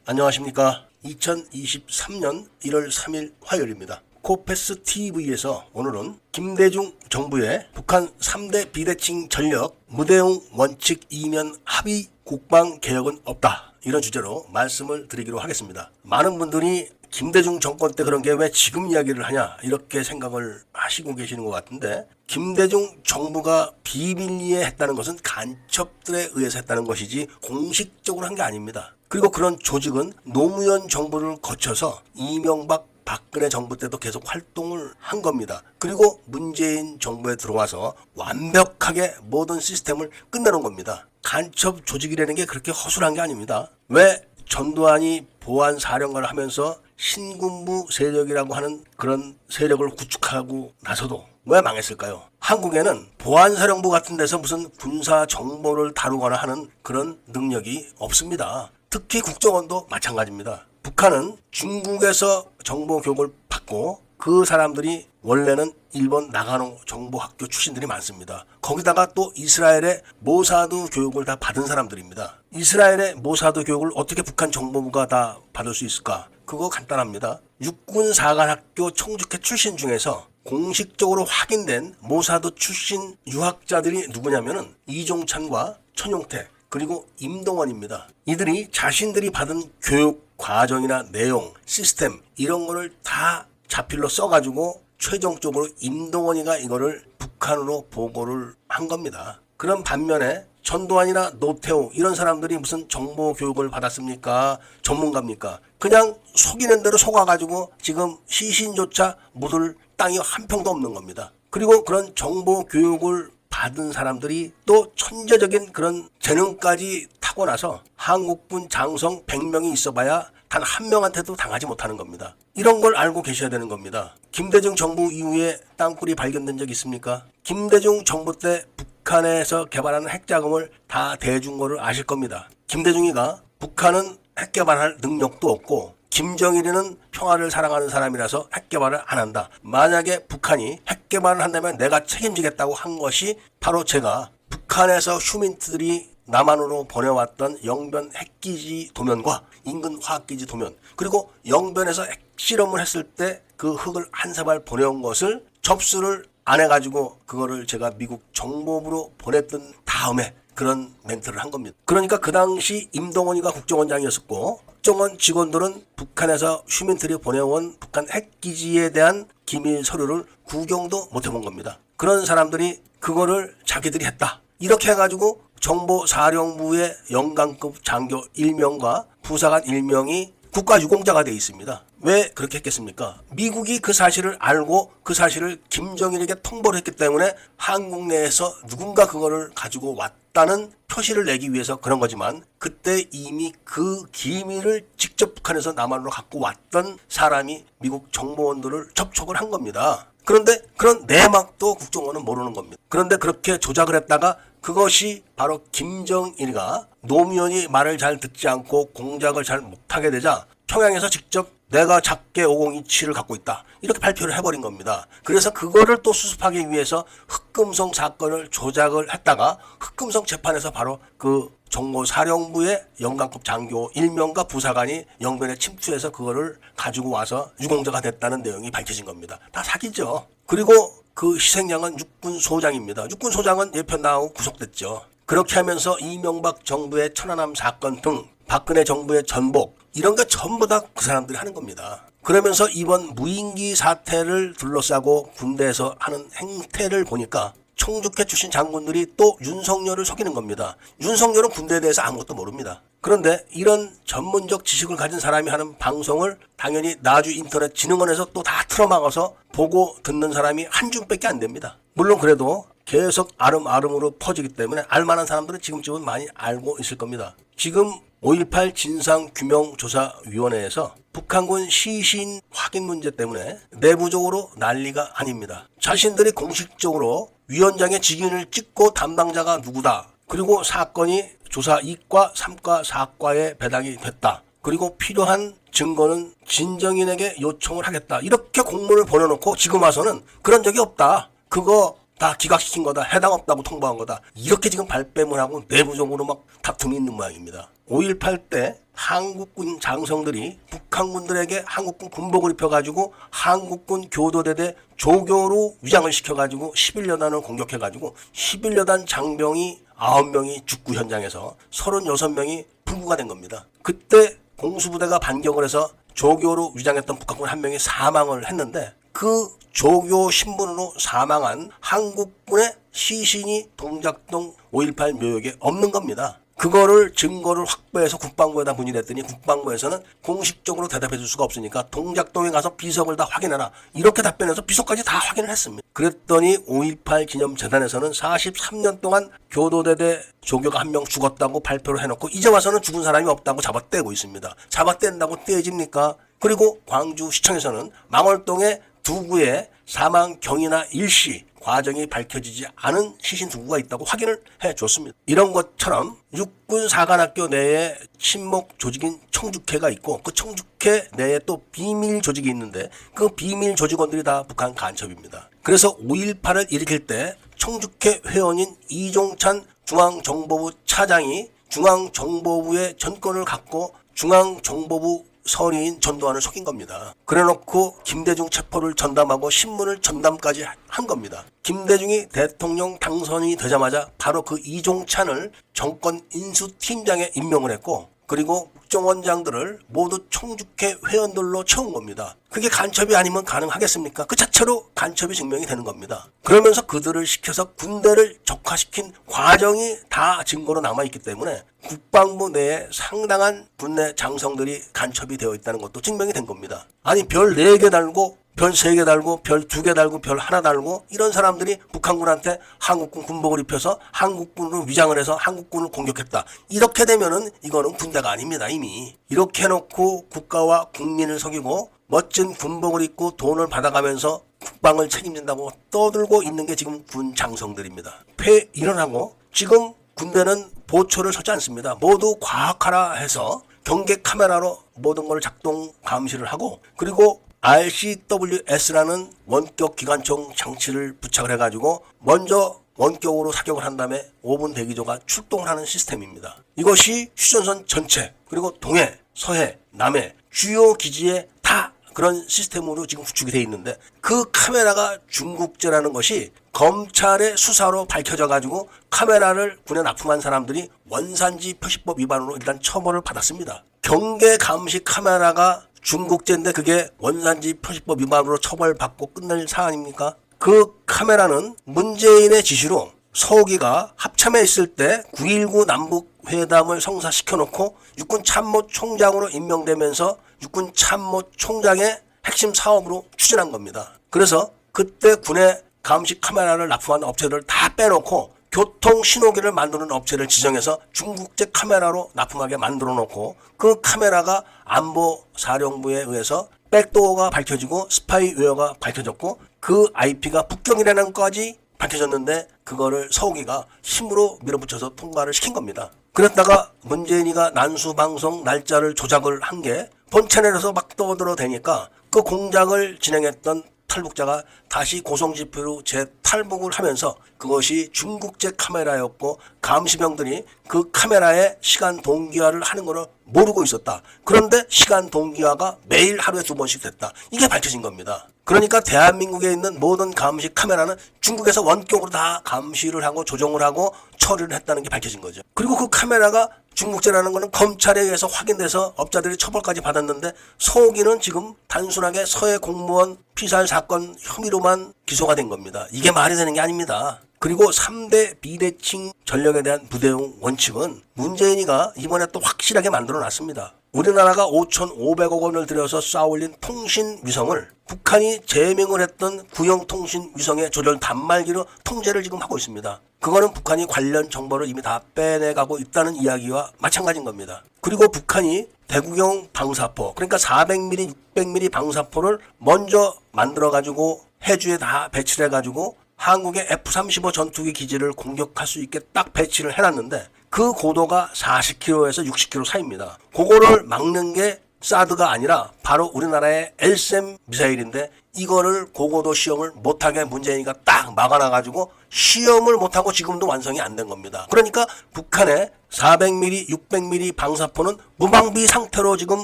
안녕하십니까. 2023년 1월 3일 화요일입니다. 코패스 TV에서 오늘은 김대중 정부의 북한 3대 비대칭 전력 무대응 원칙 이면 합의 국방 개혁은 없다, 이런 주제로 말씀을 드리기로 하겠습니다. 많은 분들이 김대중 정권 때 그런 게 왜 지금 이야기를 하냐, 이렇게 생각을 하시고 계시는 것 같은데, 김대중 정부가 비밀리에 했다는 것은 간첩들에 의해서 했다는 것이지 공식적으로 한 게 아닙니다. 그리고 그런 조직은 노무현 정부를 거쳐서 이명박 박근혜 정부 때도 계속 활동을 한 겁니다. 그리고 문재인 정부에 들어와서 완벽하게 모든 시스템을 끝내놓은 겁니다. 간첩 조직이라는 게 그렇게 허술한 게 아닙니다. 왜 전두환이 보안사령관을 하면서 신군부 세력이라고 하는 그런 세력을 구축하고 나서도 왜 망했을까요? 한국에는 보안사령부 같은 데서 무슨 군사 정보를 다루거나 하는 그런 능력이 없습니다. 특히 국정원도 마찬가지입니다. 북한은 중국에서 정보 교육을 받고 그 사람들이 원래는 일본 나가노 정보학교 출신들이 많습니다. 거기다가 또 이스라엘의 모사드 교육을 다 받은 사람들입니다. 이스라엘의 모사드 교육을 어떻게 북한 정보부가 다 받을 수 있을까? 그거 간단합니다. 육군사관학교 청주회 출신 중에서 공식적으로 확인된 모사드 출신 유학자들이 누구냐면은 이종찬과 천용태 그리고 임동원입니다. 이들이 자신들이 받은 교육 과정이나 내용, 시스템 이런 거를 다 자필로 써가지고 최종적으로 임동원이가 이거를 북한으로 보고를 한 겁니다. 그런 반면에 전두환이나 노태우 이런 사람들이 무슨 정보 교육을 받았습니까? 전문가입니까? 그냥 속이는 대로 속아가지고 지금 시신조차 묻을 땅이 한 평도 없는 겁니다. 그리고 그런 정보 교육을 받은 사람들이 또 천재적인 그런 재능까지 타고나서 한국군 장성 100명이 있어봐야 단 한 명한테도 당하지 못하는 겁니다. 이런 걸 알고 계셔야 되는 겁니다. 김대중 정부 이후에 땅굴이 발견된 적 있습니까? 김대중 정부 때 북한에서 개발하는 핵자금을 다 대준 거를 아실 겁니다. 김대중이가 북한은 핵 개발할 능력도 없고 김정일이는 평화를 사랑하는 사람이라서 핵 개발을 안 한다. 만약에 북한이 핵 개발을 한다면 내가 책임지겠다고 한 것이 바로 제가 북한에서 휴민트들이 남한으로 보내왔던 영변 핵기지 도면과 인근 화학기지 도면, 그리고 영변에서 핵실험을 했을 때 그 흙을 한 사발 보내온 것을 접수를 안 해가지고 그거를 제가 미국 정보부로 보냈던 다음에 그런 멘트를 한 겁니다. 그러니까 그 당시 임동원이가 국정원장이었었고 국정원 직원들은 북한에서 휴민트리 보내온 북한 핵기지에 대한 기밀 서류를 구경도 못 해본 겁니다. 그런 사람들이 그거를 자기들이 했다, 이렇게 해가지고 정보사령부의 영관급 장교 1명과 부사관 1명이 국가유공자가 되어 있습니다. 왜 그렇게 했겠습니까? 미국이 그 사실을 알고 그 사실을 김정일에게 통보를 했기 때문에 한국 내에서 누군가 그거를 가지고 왔다는 표시를 내기 위해서 그런 거지만, 그때 이미 그 기밀을 직접 북한에서 남한으로 갖고 왔던 사람이 미국 정보원들을 접촉을 한 겁니다. 그런데 그런 내막도 국정원은 모르는 겁니다. 그런데 그렇게 조작을 했다가 그것이 바로 김정일이가 노무현이 말을 잘 듣지 않고 공작을 잘 못하게 되자 평양에서 직접 내가 작게 5027을 갖고 있다, 이렇게 발표를 해버린 겁니다. 그래서 그거를 또 수습하기 위해서 흑금성 사건을 조작을 했다가 흑금성 재판에서 바로 그 정보사령부의 영관급 장교 1명과 부사관이 영변에 침투해서 그거를 가지고 와서 유공자가 됐다는 내용이 밝혀진 겁니다. 다 사기죠. 그리고 그 희생양은 육군소장입니다. 육군소장은 예편 나오고 구속됐죠. 그렇게 하면서 이명박 정부의 천안함 사건 등 박근혜 정부의 전복, 이런 거 전부 다 그 사람들이 하는 겁니다. 그러면서 이번 무인기 사태를 둘러싸고 군대에서 하는 행태를 보니까 청주회 출신 장군들이 또 윤석열을 속이는 겁니다. 윤석열은 군대에 대해서 아무것도 모릅니다. 그런데 이런 전문적 지식을 가진 사람이 하는 방송을 당연히 나주 인터넷 진흥원에서 또 다 틀어막아서 보고 듣는 사람이 한 줌밖에 안 됩니다. 물론 그래도 계속 아름아름으로 퍼지기 때문에 알만한 사람들은 지금쯤은 많이 알고 있을 겁니다. 지금 5.18 진상규명조사위원회에서 북한군 시신 확인 문제 때문에 내부적으로 난리가 아닙니다. 자신들이 공식적으로 위원장의 직인을 찍고 담당자가 누구다, 그리고 사건이 조사 2과, 3과, 4과에 배당이 됐다, 그리고 필요한 증거는 진정인에게 요청을 하겠다, 이렇게 공문을 보내놓고 지금 와서는 그런 적이 없다, 그거 다 기각시킨 거다. 해당 없다고 통보한 거다. 이렇게 지금 발뺌을 하고 내부적으로 막 다툼이 있는 모양입니다. 5.18 때 한국군 장성들이 북한군들에게 한국군 군복을 입혀가지고 한국군 교도대대 조교로 위장을 시켜가지고 11여단을 공격해가지고 11여단 장병이 9명이 죽구 현장에서 36명이 불구가 된 겁니다. 그때 공수부대가 반격을 해서 조교로 위장했던 북한군 한 명이 사망을 했는데 그 조교 신분으로 사망한 한국군의 시신이 동작동 5.18 묘역에 없는 겁니다. 그거를 증거를 확보해서 국방부에다 문의를 했더니 국방부에서는 공식적으로 대답해 줄 수가 없으니까 동작동에 가서 비석을 다 확인해라. 이렇게 답변해서 비석까지 다 확인을 했습니다. 그랬더니 5.18 기념재단에서는 43년 동안 교도대대 조교가 한 명 죽었다고 발표를 해놓고 이제 와서는 죽은 사람이 없다고 잡아떼고 있습니다. 잡아뗀다고 떼집니까? 그리고 광주시청에서는 망월동에 두 구의 사망 경위나 일시 과정이 밝혀지지 않은 시신 두 구가 있다고 확인을 해줬습니다. 이런 것처럼 육군 사관학교 내에 친목 조직인 청주회가 있고 그 청주회 내에 또 비밀 조직이 있는데 그 비밀 조직원들이 다 북한 간첩입니다. 그래서 5.18을 일으킬 때 청주회 회원인 이종찬 중앙정보부 차장이 중앙정보부의 전권을 갖고 중앙정보부 서리인 전두환을 속인 겁니다. 그래놓고 김대중 체포를 전담하고 신문을 전담까지 한 겁니다. 김대중이 대통령 당선이 되자마자 바로 그 이종찬을 정권 인수팀장에 임명을 했고 그리고 국정원장들을 모두 청주회 회원들로 채운 겁니다. 그게 간첩이 아니면 가능하겠습니까? 그 자체로 간첩이 증명이 되는 겁니다. 그러면서 그들을 시켜서 군대를 적화시킨 과정이 다 증거로 남아있기 때문에 국방부 내에 상당한 군내 장성들이 간첩이 되어 있다는 것도 증명이 된 겁니다. 아니 별 4개 달고 별 3개 달고 별 2개 달고 별 1 달고 이런 사람들이 북한군한테 한국군 군복을 입혀서 한국군으로 위장을 해서 한국군을 공격했다. 이렇게 되면은 이거는 군대가 아닙니다. 이미. 이렇게 해놓고 국가와 국민을 속이고 멋진 군복을 입고 돈을 받아가면서 국방을 책임진다고 떠들고 있는 게 지금 군 장성들입니다. 일어나고 지금 군대는 보초를 서지 않습니다. 모두 과학화라 해서 경계 카메라로 모든 걸 작동 감시를 하고 그리고 RCWS라는 원격 기관총 장치를 부착을 해가지고 먼저 원격으로 사격을 한 다음에 5분 대기조가 출동을 하는 시스템입니다. 이것이 휴전선 전체 그리고 동해, 서해, 남해 주요 기지에 다 그런 시스템으로 지금 구축이 되어 있는데 그 카메라가 중국제라는 것이 검찰의 수사로 밝혀져 가지고 카메라를 군에 납품한 사람들이 원산지 표시법 위반으로 일단 처벌을 받았습니다. 경계 감시 카메라가 중국제인데 그게 원산지 표시법 위반으로 처벌받고 끝낼 사안입니까? 그 카메라는 문재인의 지시로 서욱이가 합참에 있을 때 9.19 남북회담을 성사시켜놓고 육군 참모총장으로 임명되면서 육군 참모총장의 핵심 사업으로 추진한 겁니다. 그래서 그때 군의 감시 카메라를 납품한 업체를 다 빼놓고 교통 신호기를 만드는 업체를 지정해서 중국제 카메라로 납품하게 만들어 놓고 그 카메라가 안보사령부에 의해서 백도어가 밝혀지고 스파이웨어가 밝혀졌고 그 IP가 북경이라는 것까지 밝혀졌는데 그거를 서욱이가 힘으로 밀어붙여서 통과를 시킨 겁니다. 그랬다가 문재인이가 난수방송 날짜를 조작을 한 게 본 채널에서 막 떠들어대니까 그 공작을 진행했던 탈북자가 다시 고성지표로 재탈북을 하면서 그것이 중국제 카메라였고 감시병들이 그 카메라에 시간 동기화를 하는 것을 모르고 있었다. 그런데 시간 동기화가 매일 하루에 2번씩 됐다. 이게 밝혀진 겁니다. 그러니까 대한민국에 있는 모든 감시 카메라는 중국에서 원격으로 다 감시를 하고 조정을 하고 처리를 했다는 게 밝혀진 거죠. 그리고 그 카메라가 중국제라는 것은 검찰에 의해서 확인돼서 업자들이 처벌까지 받았는데 서욱이는 지금 단순하게 서해 공무원 피살 사건 혐의로만 기소가 된 겁니다. 이게 말이 되는 게 아닙니다. 그리고 3대 비대칭 전력에 대한 부대용 원칙은 문재인이가 이번에 또 확실하게 만들어 놨습니다. 우리나라가 5,500억 원을 들여서 쌓아올린 통신위성을 북한이 제명을 했던 구형 통신위성의 조절 단말기로 통제를 지금 하고 있습니다. 그거는 북한이 관련 정보를 이미 다 빼내가고 있다는 이야기와 마찬가지인 겁니다. 그리고 북한이 대구경 방사포, 그러니까 400mm, 600mm 방사포를 먼저 만들어가지고 해주에 다 배치를 해가지고 한국의 F-35 전투기 기지를 공격할 수 있게 딱 배치를 해놨는데 그 고도가 40km에서 60km 사이입니다. 그거를 막는 게 사드가 아니라 바로 우리나라의 LSAM 미사일인데 이거를 고고도 시험을 못하게 문재인이가 딱 막아놔가지고 시험을 못하고 지금도 완성이 안 된 겁니다. 그러니까 북한의 400mm, 600mm 방사포는 무방비 상태로 지금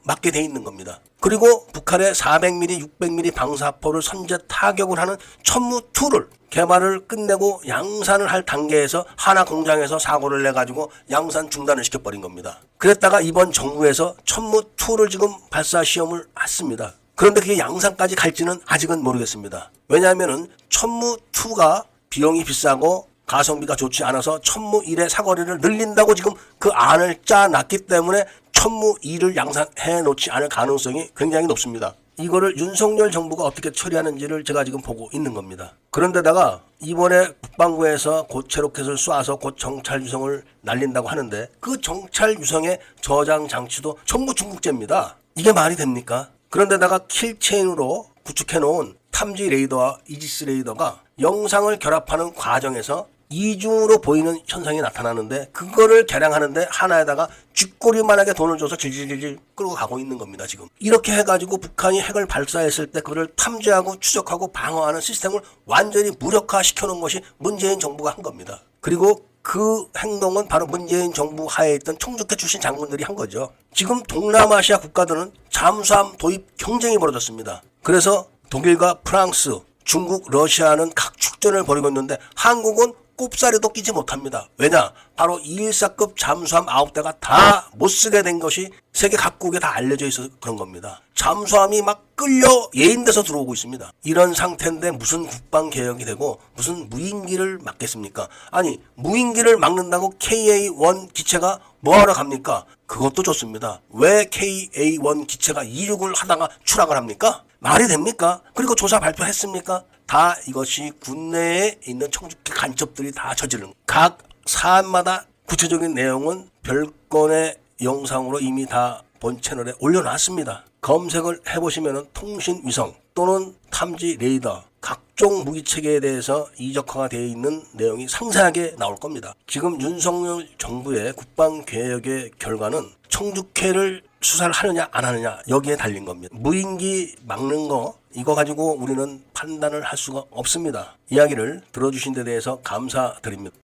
맞게 돼 있는 겁니다. 그리고 북한의 400mm, 600mm 방사포를 선제 타격을 하는 천무2를 개발을 끝내고 양산을 할 단계에서 하나 공장에서 사고를 내가지고 양산 중단을 시켜버린 겁니다. 그랬다가 이번 정부에서 천무2를 지금 발사 시험을 했습니다. 그런데 그게 양산까지 갈지는 아직은 모르겠습니다. 왜냐하면은 천무2가 비용이 비싸고 가성비가 좋지 않아서 천무1의 사거리를 늘린다고 지금 그 안을 짜놨기 때문에 천무2를 양산해 놓지 않을 가능성이 굉장히 높습니다. 이거를 윤석열 정부가 어떻게 처리하는지를 제가 지금 보고 있는 겁니다. 그런데다가 이번에 국방부에서 고체 로켓을 쏴서 곧 정찰 유성을 날린다고 하는데 그 정찰 유성의 저장 장치도 전부 중국제입니다. 이게 말이 됩니까? 그런데다가 킬체인으로 구축해 놓은 탐지 레이더와 이지스 레이더가 영상을 결합하는 과정에서 이중으로 보이는 현상이 나타나는데 그거를 개량하는데 하나에다가 쥐꼬리만하게 돈을 줘서 질질질질 끌고 가고 있는 겁니다. 지금 이렇게 해가지고 북한이 핵을 발사했을 때 그걸 탐지하고 추적하고 방어하는 시스템을 완전히 무력화시켜 놓은 것이 문재인 정부가 한 겁니다. 그리고 그 행동은 바로 문재인 정부 하에 있던 청주회 출신 장군들이 한 거죠. 지금 동남아시아 국가들은 잠수함 도입 경쟁이 벌어졌습니다. 그래서 독일과 프랑스, 중국, 러시아는 각축전을 벌이고 있는데 한국은 꼽사리도 끼지 못합니다. 왜냐? 바로 214급 잠수함 9대가 다 못쓰게 된 것이 세계 각국에 다 알려져 있어서 그런 겁니다. 잠수함이 막 끌려 예인돼서 들어오고 있습니다. 이런 상태인데 무슨 국방개혁이 되고 무슨 무인기를 막겠습니까? 아니 무인기를 막는다고 KA-1 기체가 뭐하러 갑니까? 그것도 좋습니다. 왜 KA-1 기체가 이륙을 하다가 추락을 합니까? 말이 됩니까? 그리고 조사 발표했습니까? 다 이것이 국내에 있는 청주회 간첩들이 다 저지른 각 사안마다 구체적인 내용은 별건의 영상으로 이미 다 본 채널에 올려놨습니다. 검색을 해보시면 통신위성 또는 탐지 레이더 각종 무기체계에 대해서 이적화가 되어 있는 내용이 상세하게 나올 겁니다. 지금 윤석열 정부의 국방개혁의 결과는 청주회를 수사를 하느냐 안 하느냐 여기에 달린 겁니다. 무인기 막는 거 이거 가지고 우리는 판단을 할 수가 없습니다. 이야기를 들어주신 데 대해서 감사드립니다.